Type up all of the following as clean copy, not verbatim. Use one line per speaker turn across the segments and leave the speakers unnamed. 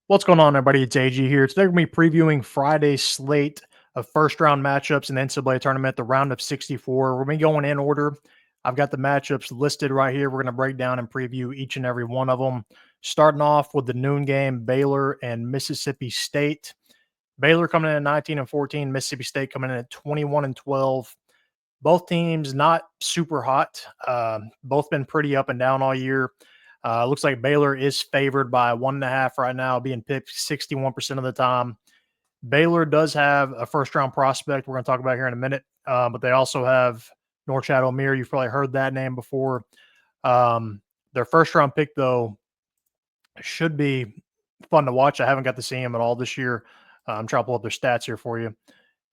What's going on, everybody? It's AG here. Today, we're going to be previewing Friday's slate of first-round matchups in the NCAA tournament, the round of 64. We're going to be going in order. I've got the matchups listed right here. We're going to break down and preview each and every one of them. Starting off with the noon game, Baylor and Mississippi State. Baylor coming in at 19-14, Mississippi State coming in at 21-12. Both teams not super hot. Both been pretty up and down all year. Looks like Baylor is favored by 1.5 right now, being picked 61% of the time. Baylor does have a first-round prospect we're going to talk about here in a minute, but they also have Norchad Omier. You've probably heard that name before. Their first-round pick, though, should be fun to watch. I haven't got to see him at all this year. I'm trying to pull up their stats here for you.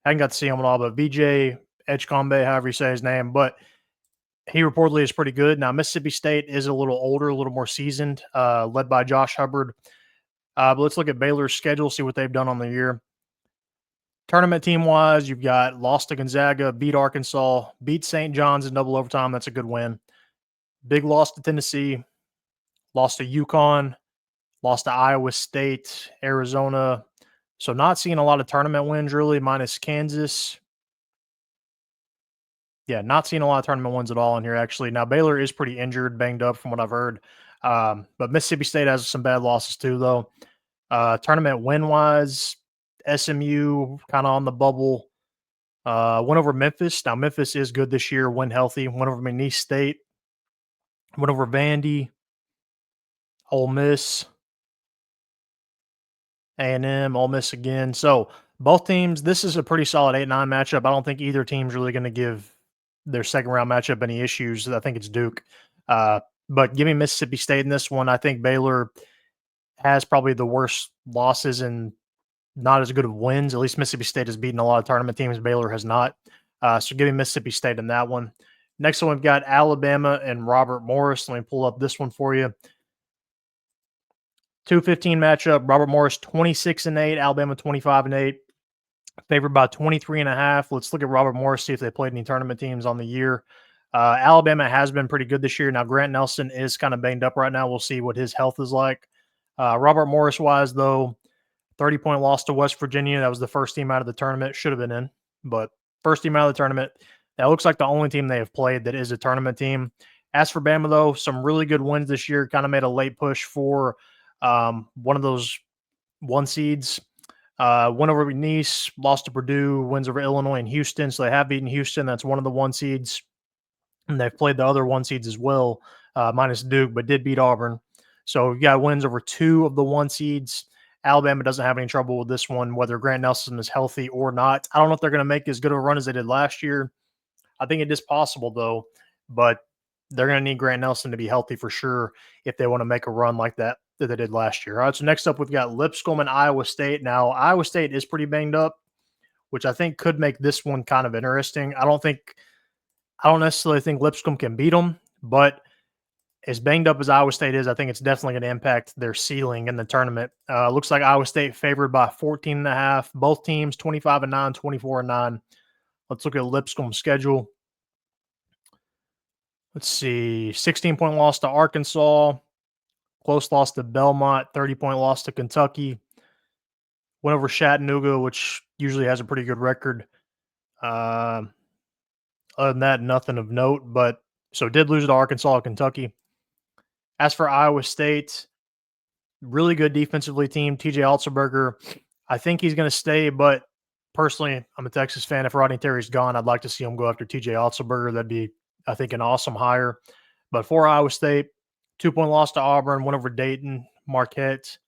I haven't got to see him at all, but VJ Edgecombe, however you say his name, but he reportedly is pretty good. Now, Mississippi State is a little older, a little more seasoned, led by Josh Hubbard. But let's look at Baylor's schedule, see what they've done on the year. Tournament team-wise, you've got lost to Gonzaga, beat Arkansas, beat St. John's in double overtime. That's a good win. Big loss to Tennessee, lost to UConn, lost to Iowa State, Arizona. So not seeing a lot of tournament wins, really, minus Kansas. Yeah, not seeing a lot of tournament wins at all in here, actually. Now, Baylor is pretty injured, banged up from what I've heard. But Mississippi State has some bad losses too, though. Tournament win-wise, SMU kind of on the bubble. Went over Memphis. Now, Memphis is good this year, win healthy. Went over Mcneese State. Went over Vandy. Ole Miss. A&M, Ole Miss again. So, both teams, this is a pretty solid 8-9 matchup. I don't think either team's really going to give their second-round matchup any issues. I think it's Duke. But give me Mississippi State in this one. I think Baylor has probably the worst losses and not as good of wins. At least Mississippi State has beaten a lot of tournament teams. Baylor has not. So give me Mississippi State in that one. Next one, we've got Alabama and Robert Morris. Let me pull up this one for you. 2-15 matchup. Robert Morris 26-8, Alabama 25-8. Favored by 23.5. Let's look at Robert Morris, see if they played any tournament teams on the year. Alabama has been pretty good this year. Now, Grant Nelson is kind of banged up right now. We'll see what his health is like. Robert Morris-wise, though, 30-point loss to West Virginia. That was the first team out of the tournament. Should have been in, but first team out of the tournament. That looks like the only team they have played that is a tournament team. As for Bama, though, some really good wins this year. Kind of made a late push for one of those one seeds. Went over Nice, lost to Purdue, wins over Illinois and Houston. So they have beaten Houston. That's one of the one seeds. And they've played the other one seeds as well, minus Duke, but did beat Auburn. So we've got wins over two of the one seeds. Alabama doesn't have any trouble with this one, whether Grant Nelson is healthy or not. I don't know if they're going to make as good of a run as they did last year. I think it is possible, though, but they're going to need Grant Nelson to be healthy for sure if they want to make a run like that they did last year. All right, so next up, we've got Lipscomb and Iowa State. Now, Iowa State is pretty banged up, which I think could make this one kind of interesting. I don't necessarily think Lipscomb can beat them, but as banged up as Iowa State is, I think it's definitely going to impact their ceiling in the tournament. Looks like Iowa State favored by 14.5. Both teams 25-9, 24-9. Let's look at Lipscomb's schedule. Let's see, 16-point loss to Arkansas, close loss to Belmont, 30-point loss to Kentucky. Went over Chattanooga, which usually has a pretty good record. Other than that, nothing of note, but so did lose to Arkansas and Kentucky. As for Iowa State, really good defensively team. TJ Otzelberger, I think he's going to stay, but personally, I'm a Texas fan. If Rodney Terry's gone, I'd like to see him go after TJ Otzelberger. That'd be, I think, an awesome hire. But for Iowa State, 2-point loss to Auburn, went over Dayton, Marquette,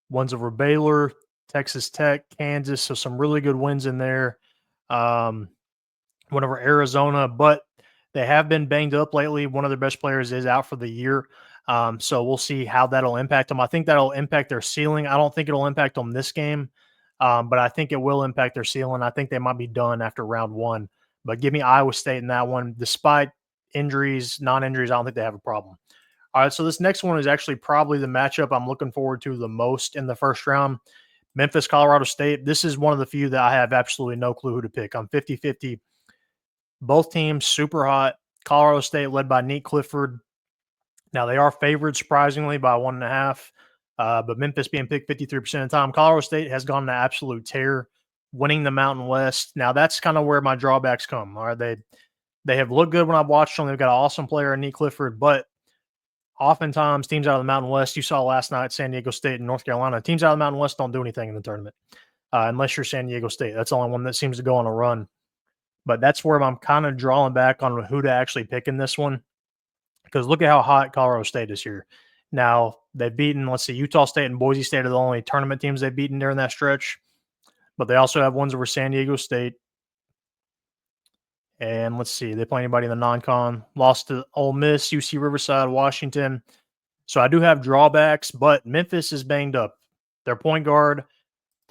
ones over Baylor, Texas Tech, Kansas. So some really good wins in there. Went over Arizona, but they have been banged up lately. One of their best players is out for the year. So we'll see how that'll impact them. I think that'll impact their ceiling. I don't think it'll impact them this game, but I think it will impact their ceiling. I think they might be done after round one. But give me Iowa State in that one. Despite injuries, non-injuries, I don't think they have a problem. All right, so this next one is actually probably the matchup I'm looking forward to the most in the first round. Memphis, Colorado State. This is one of the few that I have absolutely no clue who to pick. I'm 50-50. Both teams super hot. Colorado State led by Nate Clifford. Now, they are favored surprisingly by 1.5. But Memphis being picked 53% of the time. Colorado State has gone on an absolute tear, winning the Mountain West. Now, that's kind of where my drawbacks come. All right, they have looked good when I've watched them. They've got an awesome player in Nick Clifford, but oftentimes teams out of the Mountain West, you saw last night, San Diego State and North Carolina, teams out of the Mountain West don't do anything in the tournament unless you're San Diego State. That's the only one that seems to go on a run. But that's where I'm kind of drawing back on who to actually pick in this one, because look at how hot Colorado State is here. Now, they've beaten, let's see, Utah State and Boise State are the only tournament teams they've beaten during that stretch. But they also have ones over San Diego State. And let's see, they play anybody in the non-con. Lost to Ole Miss, UC Riverside, Washington. So I do have drawbacks, but Memphis is banged up. Their point guard,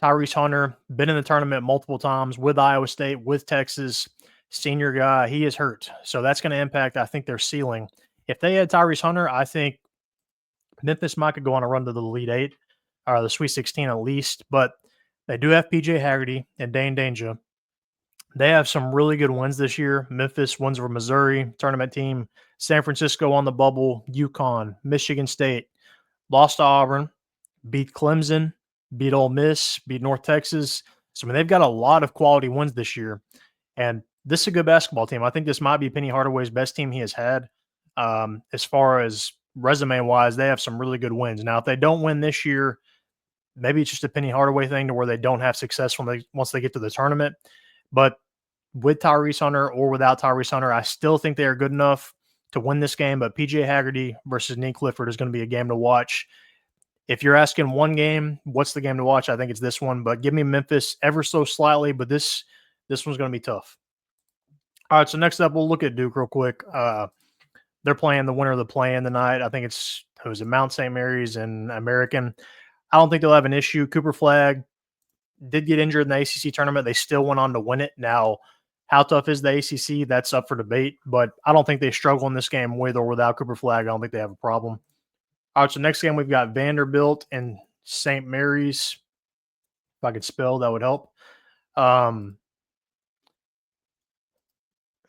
Tyrese Hunter, been in the tournament multiple times with Iowa State, with Texas, senior guy. He is hurt. So that's going to impact, I think, their ceiling. If they had Tyrese Hunter, I think Memphis might could go on a run to the Elite Eight or the Sweet 16 at least. But they do have PJ Haggerty and Dane Danger. They have some really good wins this year. Memphis wins over Missouri, tournament team. San Francisco on the bubble, UConn, Michigan State. Lost to Auburn, beat Clemson, beat Ole Miss, beat North Texas. So, I mean, they've got a lot of quality wins this year. And this is a good basketball team. I think this might be Penny Hardaway's best team he has had. As far as resume-wise, they have some really good wins. Now, if they don't win this year, maybe it's just a Penny Hardaway thing to where they don't have success once they get to the tournament. But with Tyrese Hunter or without Tyrese Hunter, I still think they are good enough to win this game. But PJ Haggerty versus Nick Clifford is going to be a game to watch. If you're asking one game, what's the game to watch? I think it's this one. But give me Memphis ever so slightly. But this one's going to be tough. All right, so next up, we'll look at Duke real quick. They're playing the winner of the play-in tonight. I think it's Mount St. Mary's and American. I don't think they'll have an issue. Cooper Flagg did get injured in the ACC tournament. They still went on to win it. Now, how tough is the ACC? That's up for debate, but I don't think they struggle in this game with or without Cooper Flagg. I don't think they have a problem. All right, so next game we've got Vanderbilt and St. Mary's. If I could spell, that would help.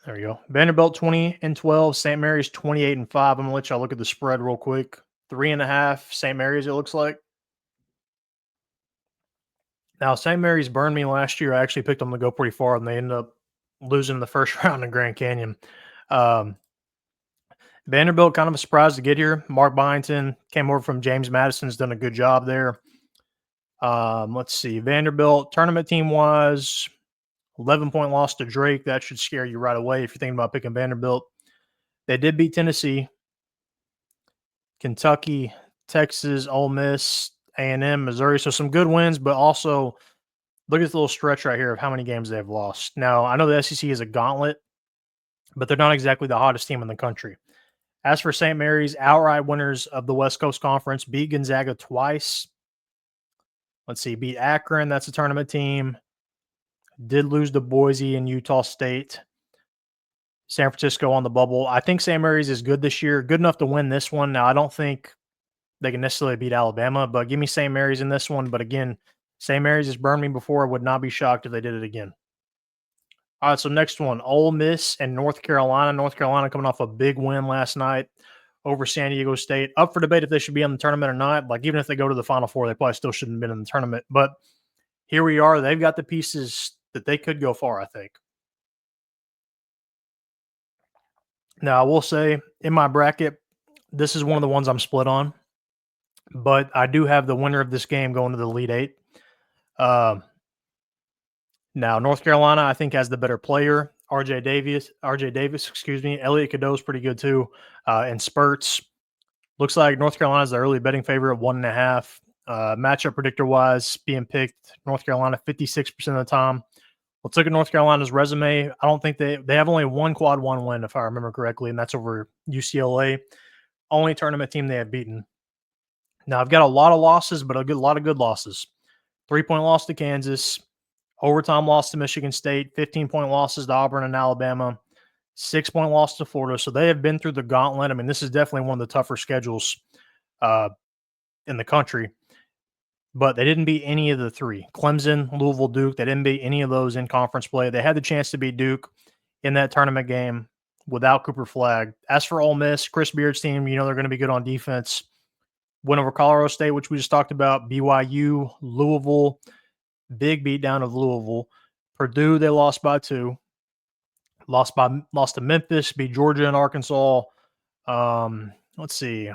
There we go. Vanderbilt 20-12, St. Mary's 28-5. I'm gonna let y'all look at the spread real quick. 3.5 St. Mary's, it looks like. Now, St. Mary's burned me last year. I actually picked them to go pretty far, and they ended up losing in the first round in Grand Canyon. Vanderbilt, kind of a surprise to get here. Mark Byington came over from James Madison's done a good job there. Let's see. Vanderbilt, tournament team-wise, 11-point loss to Drake. That should scare you right away if you're thinking about picking Vanderbilt. They did beat Tennessee, Kentucky, Texas, Ole Miss, A&M, Missouri. So some good wins, but also look at this little stretch right here of how many games they've lost. Now, I know the SEC is a gauntlet, but they're not exactly the hottest team in the country. As for St. Mary's, outright winners of the West Coast Conference, beat Gonzaga twice. Let's see, beat Akron. That's a tournament team. Did lose to Boise and Utah State. San Francisco on the bubble. I think St. Mary's is good this year, good enough to win this one. Now, I don't think they can necessarily beat Alabama, but give me St. Mary's in this one. But again, St. Mary's has burned me before. I would not be shocked if they did it again. All right, so next one, Ole Miss and North Carolina. North Carolina coming off a big win last night over San Diego State. Up for debate if they should be in the tournament or not. Like, even if they go to the Final Four, they probably still shouldn't have been in the tournament. But here we are. They've got the pieces that they could go far, I think. Now, I will say, in my bracket, this is one of the ones I'm split on. But I do have the winner of this game going to the Elite Eight. Now, North Carolina, I think, has the better player. RJ Davis, Elliot Cadeau is pretty good too. In spurts, looks like North Carolina is the early betting favorite at 1.5. Matchup predictor wise, being picked North Carolina 56% of the time. Let's look at North Carolina's resume. I don't think they have only one quad one win, if I remember correctly, and that's over UCLA. Only tournament team they have beaten. Now, I've got a lot of losses, but a lot of good losses. 3-point loss to Kansas, overtime loss to Michigan State, 15-point losses to Auburn and Alabama, 6-point loss to Florida. So they have been through the gauntlet. I mean, this is definitely one of the tougher schedules in the country. But they didn't beat any of the three. Clemson, Louisville, Duke, they didn't beat any of those in conference play. They had the chance to beat Duke in that tournament game without Cooper Flagg. As for Ole Miss, Chris Beard's team, they're going to be good on defense. win over Colorado State, which we just talked about, BYU, Louisville, big beatdown of Louisville. Purdue, they lost by 2. Lost to Memphis, beat Georgia and Arkansas. Let's see.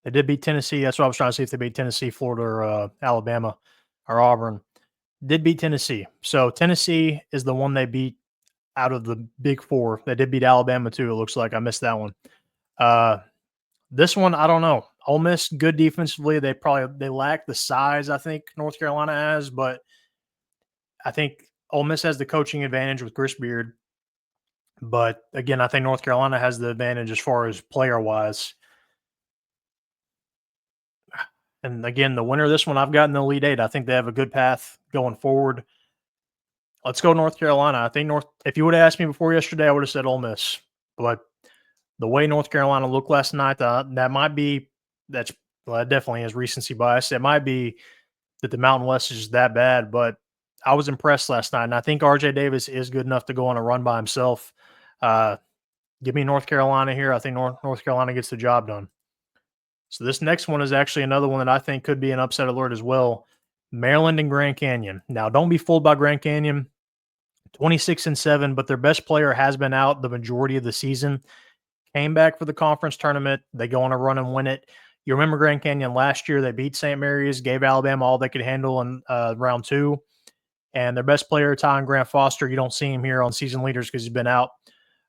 They did beat Tennessee. That's what I was trying to see if they beat Tennessee, Florida, or Alabama or Auburn. Did beat Tennessee. So Tennessee is the one they beat out of the big 4. They did beat Alabama too, it looks like. I missed that one. This one, I don't know. Ole Miss, good defensively. They lack the size I think North Carolina has, but I think Ole Miss has the coaching advantage with Chris Beard. But again, I think North Carolina has the advantage as far as player-wise. And again, the winner of this one, I've got in the Elite 8. I think they have a good path going forward. Let's go North Carolina. I think if you would have asked me before yesterday, I would have said Ole Miss. But the way North Carolina looked last night, that definitely is recency bias. It might be that the Mountain West is just that bad, but I was impressed last night, and I think RJ Davis is good enough to go on a run by himself. Give me North Carolina here. I think North Carolina gets the job done. So this next one is actually another one that I think could be an upset alert as well. Maryland and Grand Canyon. Now, don't be fooled by Grand Canyon. 26-7, but their best player has been out the majority of the season. Came back for the conference tournament. They go on a run and win it. You remember Grand Canyon last year? They beat St. Mary's, gave Alabama all they could handle in round 2. And their best player, Ty Grant Foster, you don't see him here on season leaders because he's been out.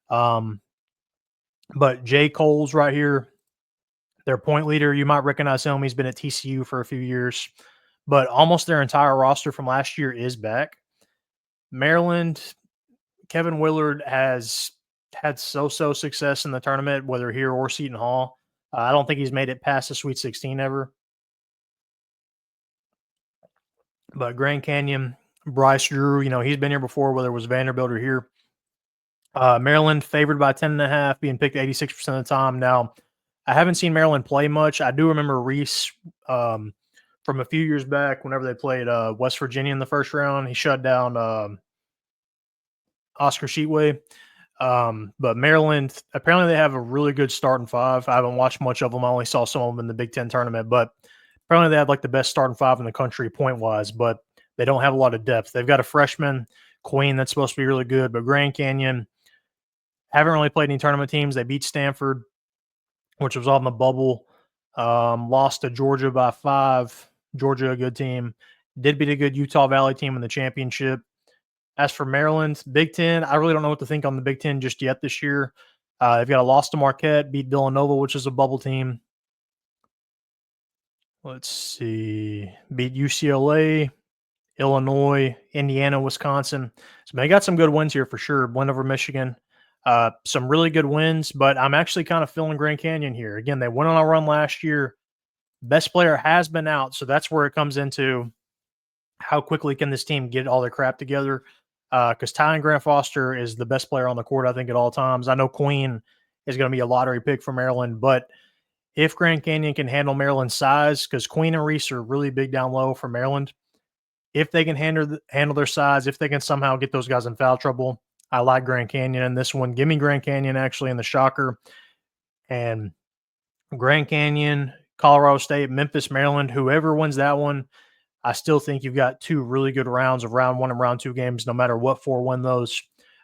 But Jay Cole's right here, their point leader. You might recognize him. He's been at TCU for a few years. But almost their entire roster from last year is back. Maryland, Kevin Willard has had so-so success in the tournament, whether here or Seton Hall. I don't think he's made it past the Sweet 16 ever. But Grand Canyon, Bryce Drew, he's been here before, whether it was Vanderbilt or here. Maryland favored by 10.5, being picked 86% of the time. Now, I haven't seen Maryland play much. I do remember Reese from a few years back whenever they played West Virginia in the first round. He shut down Oscar Sheetway. But Maryland, apparently they have a really good starting 5. I haven't watched much of them. I only saw some of them in the Big Ten tournament. But apparently they have like the best starting 5 in the country point-wise. But they don't have a lot of depth. They've got a freshman, Queen, that's supposed to be really good. But Grand Canyon haven't really played any tournament teams. They beat Stanford, which was on the bubble. Lost to Georgia by 5. Georgia, a good team. Did beat a good Utah Valley team in the championship. As for Maryland, Big Ten, I really don't know what to think on the Big Ten just yet this year. They've got a loss to Marquette, beat Villanova, which is a bubble team. Let's see. Beat UCLA, Illinois, Indiana, Wisconsin. So they got some good wins here for sure. Win over Michigan. Some really good wins, but I'm actually kind of feeling Grand Canyon here. Again, they went on a run last year. Best player has been out, so that's where it comes into how quickly can this team get all their crap together. Because Ty Grant Foster is the best player on the court, I think, at all times. I know Queen is going to be a lottery pick for Maryland, but if Grand Canyon can handle Maryland's size, because Queen and Reese are really big down low for Maryland, if they can handle their size, if they can somehow get those guys in foul trouble, I like Grand Canyon in this one. Give me Grand Canyon actually in the shocker. And Grand Canyon, Colorado State, Memphis, Maryland, whoever wins that one, I still think you've got 2 really good rounds of round 1 and round 2 games, no matter what 4 win those.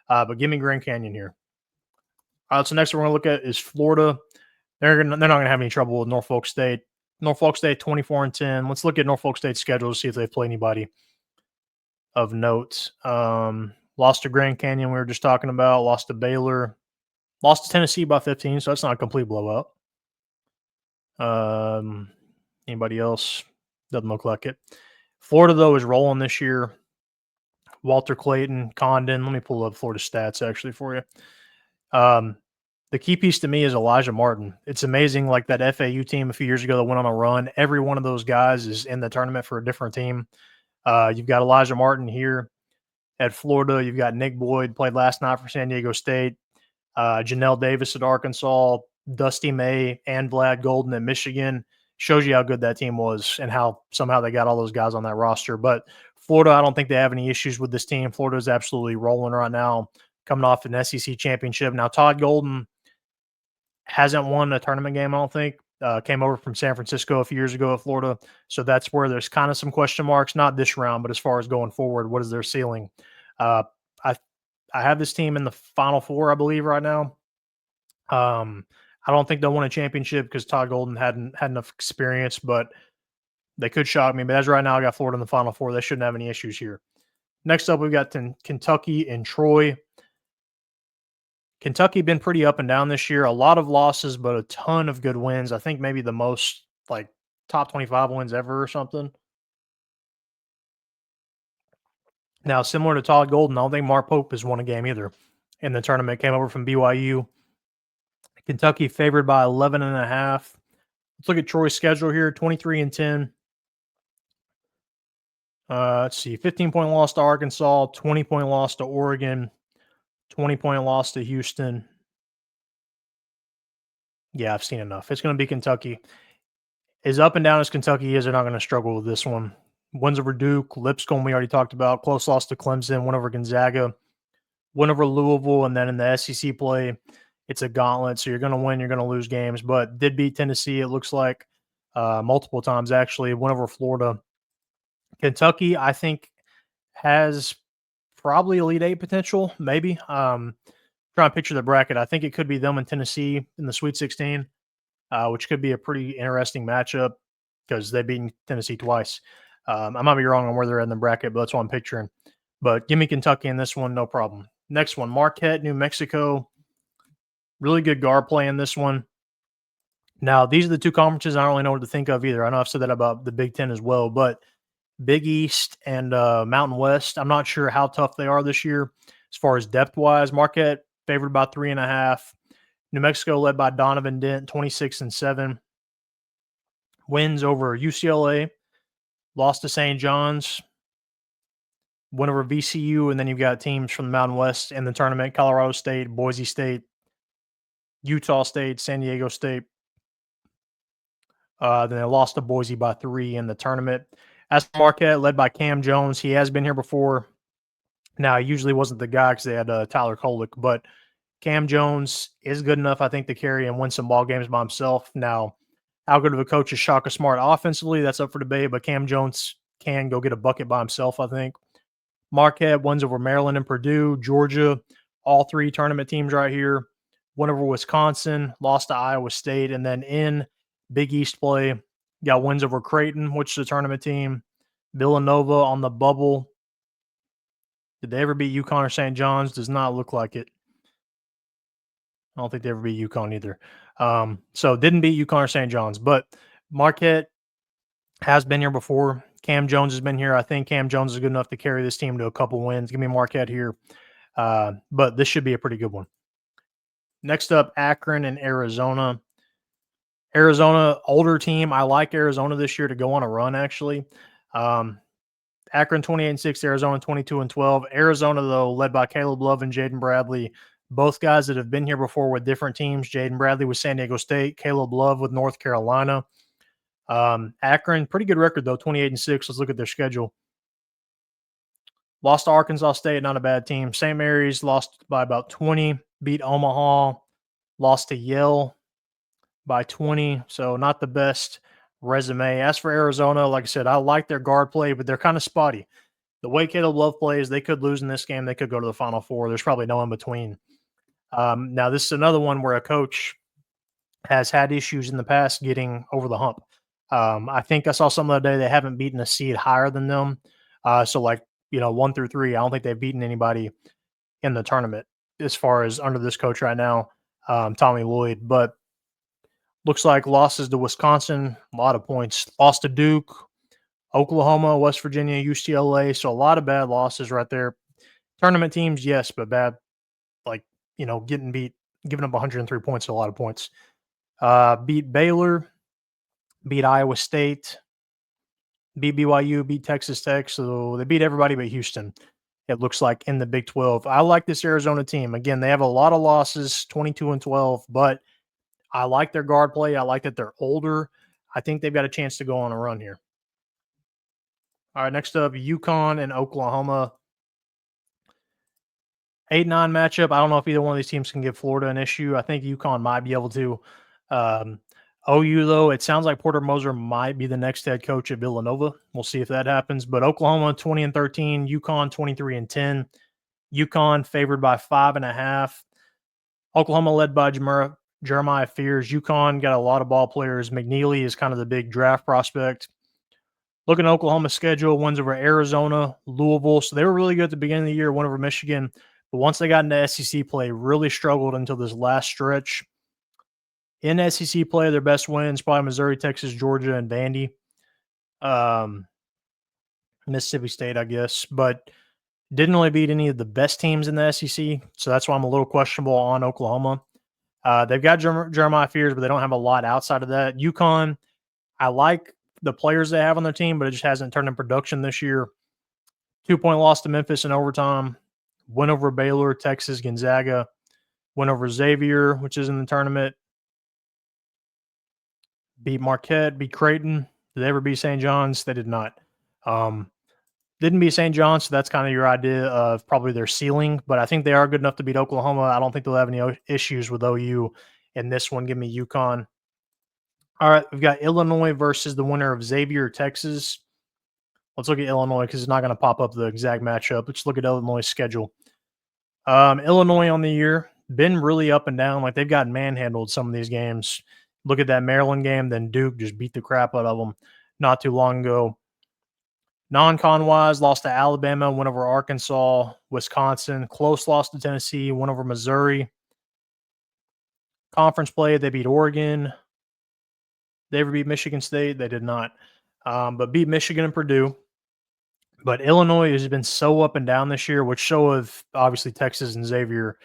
But give me Grand Canyon here. All right, so next one we're going to look at is Florida. They're not going to have any trouble with Norfolk State. Norfolk State 24-10. Let's look at Norfolk State's schedule to see if they play anybody of note. Lost to Grand Canyon, we were just talking about. Lost to Baylor. Lost to Tennessee by 15, so that's not a complete blowout. Anybody else? Doesn't look like it. Florida, though, is rolling this year. Walter Clayton, Condon. Let me pull up Florida stats, actually, for you. The key piece to me is Elijah Martin. It's amazing, like that FAU team a few years ago that went on a run. Every one of those guys is in the tournament for a different team. You've got Elijah Martin here at Florida. You've got Nick Boyd, played last night for San Diego State. Janelle Davis at Arkansas. Dusty May and Vlad Golden at Michigan. Shows you how good that team was and how somehow they got all those guys on that roster. But Florida, I don't think they have any issues with this team. Florida is absolutely rolling right now, coming off an SEC championship. Now, Todd Golden hasn't won a tournament game, I don't think. came over from San Francisco a few years ago at Florida. So that's where there's kind of some question marks, not this round, but as far as going forward, what is their ceiling? I I have this team in the Final Four, I believe, right now. I don't think they'll win a championship because Todd Golden hadn't had enough experience, but they could shock me. But as right now, I got Florida in the Final Four. They shouldn't have any issues here. Next up, we've got Kentucky and Troy. Kentucky been pretty up and down this year. A lot of losses, but a ton of good wins. I think maybe the most like top 25 wins ever or something. Now, similar to Todd Golden, I don't think Mark Pope has won a game either in the tournament. Came over from BYU. Kentucky favored by 11.5. Let's look at Troy's schedule here, 23-10. Let's see, 15-point loss to Arkansas, 20-point loss to Oregon, 20-point loss to Houston. Yeah, I've seen enough. It's going to be Kentucky. As up and down as Kentucky is, they're not going to struggle with this one. Wins over Duke, Lipscomb, we already talked about. Close loss to Clemson, win over Gonzaga, win over Louisville, and then in the SEC play, it's a gauntlet. So you're going to win, you're going to lose games. But did beat Tennessee, it looks like, multiple times actually. Win over Florida. Kentucky, I think, has probably Elite Eight potential, maybe. Trying to picture the bracket. I think it could be them and Tennessee in the Sweet 16, which could be a pretty interesting matchup because they've beaten Tennessee twice. I might be wrong on where they're in the bracket, but that's what I'm picturing. But give me Kentucky in this one, no problem. Next one, Marquette, New Mexico. Really good guard play in this one. Now, these are the two conferences I don't really know what to think of either. I know I've said that about the Big Ten as well, but Big East and Mountain West, I'm not sure how tough they are this year as far as depth-wise. Marquette favored by 3.5. New Mexico led by Donovan Dent, 26-7. Wins over UCLA, lost to St. John's, win over VCU, and then you've got teams from the Mountain West in the tournament, Colorado State, Boise State, Utah State, San Diego State. Then they lost to Boise by 3 in the tournament. As for Marquette, led by Cam Jones, he has been here before. Now, he usually wasn't the guy because they had Tyler Kolek, but Cam Jones is good enough, I think, to carry and win some ball games by himself. Now, how good of a coach is Shaka Smart offensively? That's up for debate, but Cam Jones can go get a bucket by himself, I think. Marquette wins over Maryland and Purdue, Georgia, all three tournament teams right here. Won over Wisconsin, lost to Iowa State, and then in Big East play, got wins over Creighton, which is a tournament team. Villanova on the bubble. Did they ever beat UConn or St. John's? Does not look like it. I don't think they ever beat UConn either. So didn't beat UConn or St. John's. But Marquette has been here before. Cam Jones has been here. I think Cam Jones is good enough to carry this team to a couple wins. Give me Marquette here. But this should be a pretty good one. Next up, Akron and Arizona. Arizona, older team. I like Arizona this year to go on a run, actually. Akron 28-6, Arizona 22-12. Arizona, though, led by Caleb Love and Jaden Bradley, both guys that have been here before with different teams. Jaden Bradley with San Diego State, Caleb Love with North Carolina. Akron, pretty good record, though, 28-6. Let's look at their schedule. Lost to Arkansas State, not a bad team. St. Mary's lost by about 20, beat Omaha, lost to Yale by 20, so not the best resume. As for Arizona, like I said, I like their guard play, but they're kind of spotty. The way Caleb Love plays, they could lose in this game. They could go to the Final Four. There's probably no in between. Now, this is another one where a coach has had issues in the past getting over the hump. I think I saw some the other day they haven't beaten a seed higher than them. So, 1 through 3, I don't think they've beaten anybody in the tournament as far as under this coach right now, Tommy Lloyd. But looks like losses to Wisconsin, a lot of points. Lost to Duke, Oklahoma, West Virginia, UCLA. So a lot of bad losses right there. Tournament teams, yes, but bad. Getting beat, giving up 103 points to a lot of points. Beat Baylor, beat Iowa State, beat BYU, beat Texas Tech. So they beat everybody but Houston, it looks like, in the Big 12. I like this Arizona team. Again, they have a lot of losses, 22-12, but I like their guard play. I like that they're older. I think they've got a chance to go on a run here. All right, next up, UConn and Oklahoma. 8-9 matchup. I don't know if either one of these teams can give Florida an issue. I think UConn might be able to. OU, though, it sounds like Porter Moser might be the next head coach at Villanova. We'll see if that happens. But Oklahoma 20-13, UConn 23-10. UConn favored by 5.5. Oklahoma led by Jeremiah Fears. UConn got a lot of ball players. McNeely is kind of the big draft prospect. Looking at Oklahoma's schedule, wins over Arizona, Louisville. So they were really good at the beginning of the year, won over Michigan. But once they got into SEC play, really struggled until this last stretch. In SEC play, their best wins, probably Missouri, Texas, Georgia, and Vandy. Mississippi State, I guess. But didn't really beat any of the best teams in the SEC. So that's why I'm a little questionable on Oklahoma. They've got Jeremiah Fears, but they don't have a lot outside of that. UConn, I like the players they have on their team, but it just hasn't turned in production this year. 2-point loss to Memphis in overtime. Win over Baylor, Texas, Gonzaga. Win over Xavier, which is in the tournament. Beat Marquette, beat Creighton. Did they ever beat St. John's? They did not. Didn't beat St. John's, so that's kind of your idea of probably their ceiling. But I think they are good enough to beat Oklahoma. I don't think they'll have any issues with OU in this one. Give me UConn. All right, we've got Illinois versus the winner of Xavier, Texas. Let's look at Illinois because it's not going to pop up the exact matchup. Let's look at Illinois' schedule. Illinois on the year, been really up and down. Like they've gotten manhandled some of these games. Look at that Maryland game, then Duke just beat the crap out of them not too long ago. Non-con wise, lost to Alabama, went over Arkansas, Wisconsin, close loss to Tennessee, went over Missouri. Conference play, they beat Oregon. They ever beat Michigan State? They did not. But beat Michigan and Purdue. But Illinois has been so up and down this year, which so have obviously Texas and Xavier.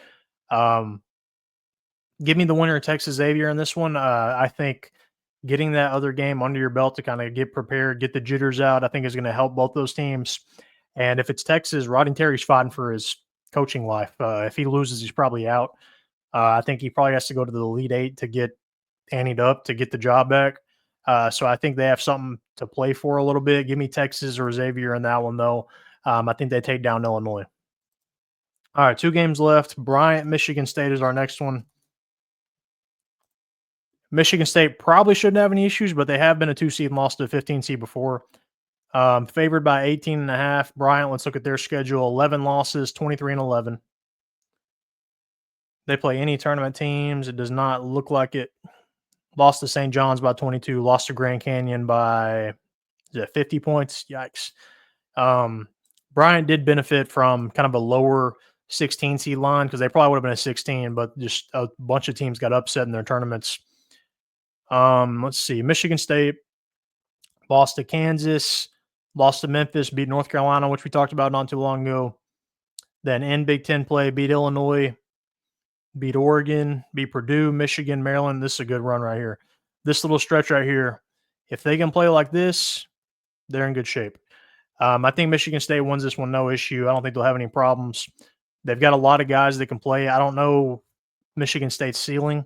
Give me the winner of Texas Xavier in this one. I think getting that other game under your belt to kind of get prepared, get the jitters out, I think is going to help both those teams. And if it's Texas, Rodney Terry's fighting for his coaching life. If he loses, he's probably out. I think he probably has to go to the Elite Eight to get anteed up to get the job back. So I think they have something to play for a little bit. Give me Texas or Xavier in that one, though. I think they take down Illinois. All right, 2 games left. Bryant, Michigan State is our next one. Michigan State probably shouldn't have any issues, but they have been a 2 seed and lost to a 15 seed before. Favored by 18.5. Bryant, let's look at their schedule. 11 losses, 23-11. They play any tournament teams. It does not look like it. Lost to St. John's by 22. Lost to Grand Canyon by 50 points. Yikes. Bryant did benefit from kind of a lower 16 seed line because they probably would have been a 16, but just a bunch of teams got upset in their tournaments. Let's see. Michigan State lost to Kansas, lost to Memphis, beat North Carolina, which we talked about not too long ago. Then in Big Ten play, beat Illinois, beat Oregon, beat Purdue, Michigan, Maryland. This is a good run right here. This little stretch right here, if they can play like this, they're in good shape. I think Michigan State wins this one, no issue. I don't think they'll have any problems. They've got a lot of guys that can play. I don't know Michigan State's ceiling.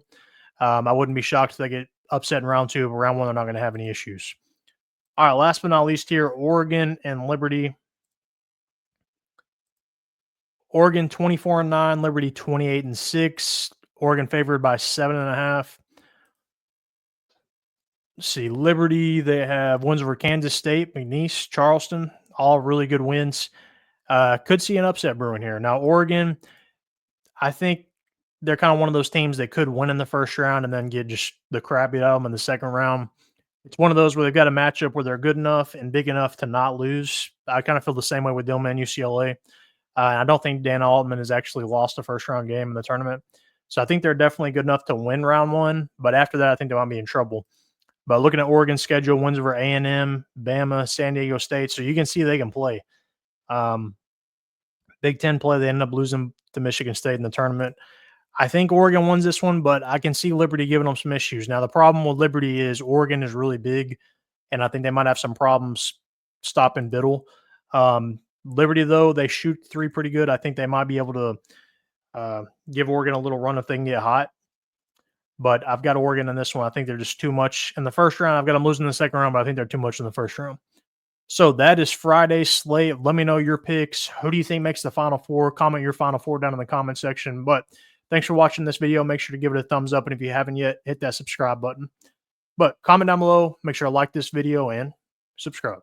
I wouldn't be shocked if they get upset in round 2, but round 1, they're not going to have any issues. All right, last but not least here, Oregon and Liberty. Oregon 24-9, Liberty 28-6. Oregon favored by 7.5. Let's see, Liberty, they have wins over Kansas State, McNeese, Charleston, all really good wins. Could see an upset brewing here. Now, Oregon, I think they're kind of one of those teams that could win in the first round and then get just the crap beat out of them in the second round. It's one of those where they've got a matchup where they're good enough and big enough to not lose. I kind of feel the same way with Dillman and UCLA. I don't think Dana Altman has actually lost a first-round game in the tournament. So I think they're definitely good enough to win round 1. But after that, I think they might be in trouble. But looking at Oregon's schedule, wins over A&M, Bama, San Diego State. So you can see they can play. Big Ten play, they ended up losing to Michigan State in the tournament. I think Oregon wins this one, but I can see Liberty giving them some issues. Now, the problem with Liberty is Oregon is really big, and I think they might have some problems stopping Biddle. Liberty, though, they shoot 3 pretty good. I think they might be able to give Oregon a little run if they can get hot. But I've got Oregon in this one. I think they're just too much in the first round. I've got them losing in the second round, but I think they're too much in the first round. So that is Friday's slate. Let me know your picks. Who do you think makes the Final Four? Comment your Final Four down in the comment section. But thanks for watching this video. Make sure to give it a thumbs up. And if you haven't yet, hit that subscribe button. But comment down below, make sure to like this video and subscribe.